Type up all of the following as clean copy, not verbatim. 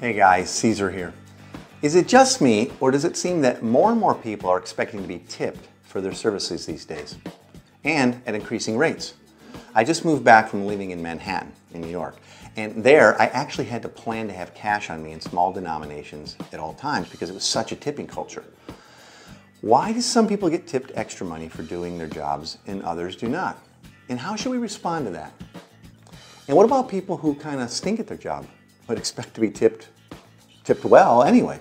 Hey guys, Caesar here. Is it just me, or does it seem that more and more people are expecting to be tipped for their services these days? And at increasing rates. I just moved back from living in Manhattan, in New York, and there I actually had to plan to have cash on me in small denominations at all times because it was such a tipping culture. Why do some people get tipped extra money for doing their jobs and others do not? And how should we respond to that? And what about people who kind of stink at their job but expect to be tipped well anyway?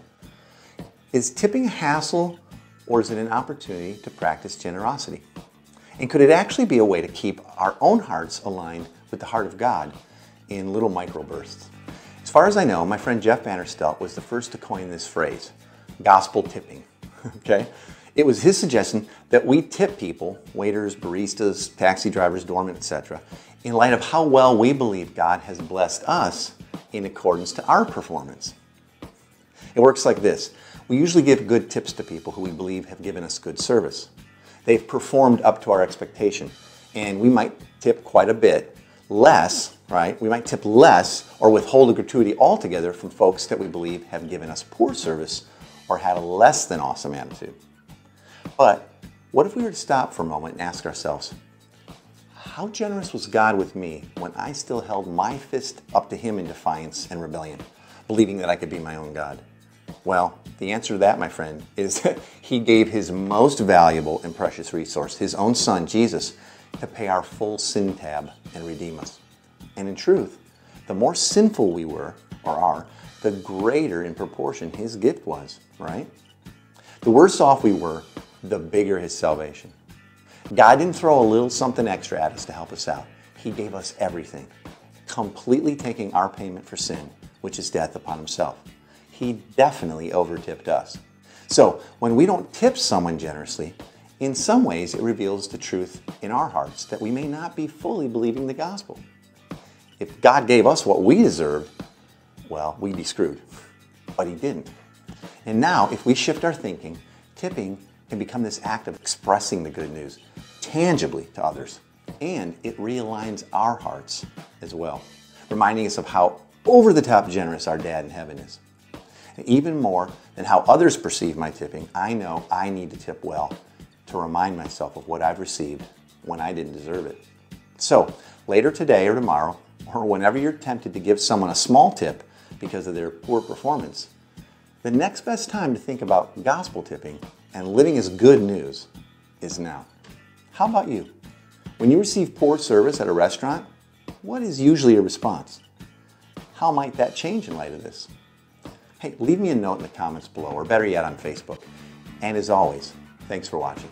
Is tipping a hassle, or is it an opportunity to practice generosity? And could it actually be a way to keep our own hearts aligned with the heart of God in little microbursts? As far as I know, my friend Jeff Vanderstelt was the first to coin this phrase, gospel tipping. Okay? It was his suggestion that we tip people, waiters, baristas, taxi drivers, doormen, etc., in light of how well we believe God has blessed us in accordance to our performance. It works like this. We usually give good tips to people who we believe have given us good service. They've performed up to our expectation, and we might tip quite a bit less, right? We might tip less or withhold a gratuity altogether from folks that we believe have given us poor service or had a less than awesome attitude. But what if we were to stop for a moment and ask ourselves, how generous was God with me when I still held my fist up to Him in defiance and rebellion, believing that I could be my own God? Well, the answer to that, my friend, is that He gave His most valuable and precious resource, His own Son, Jesus, to pay our full sin tab and redeem us. And in truth, the more sinful we were, or are, the greater in proportion His gift was, right? The worse off we were, the bigger His salvation. God didn't throw a little something extra at us to help us out. He gave us everything, completely taking our payment for sin, which is death, upon Himself. He definitely over-tipped us. So when we don't tip someone generously, in some ways it reveals the truth in our hearts that we may not be fully believing the gospel. If God gave us what we deserved, well, we'd be screwed. But He didn't. And now, if we shift our thinking, tipping can become this act of expressing the good news tangibly to others. And it realigns our hearts as well, reminding us of how over-the-top generous our Dad in heaven is. And even more than how others perceive my tipping, I know I need to tip well to remind myself of what I've received when I didn't deserve it. So, later today or tomorrow, or whenever you're tempted to give someone a small tip because of their poor performance, the next best time to think about gospel tipping and living as good news is now. How about you? When you receive poor service at a restaurant, what is usually your response? How might that change in light of this? Hey, leave me a note in the comments below, or better yet on Facebook. And as always, thanks for watching.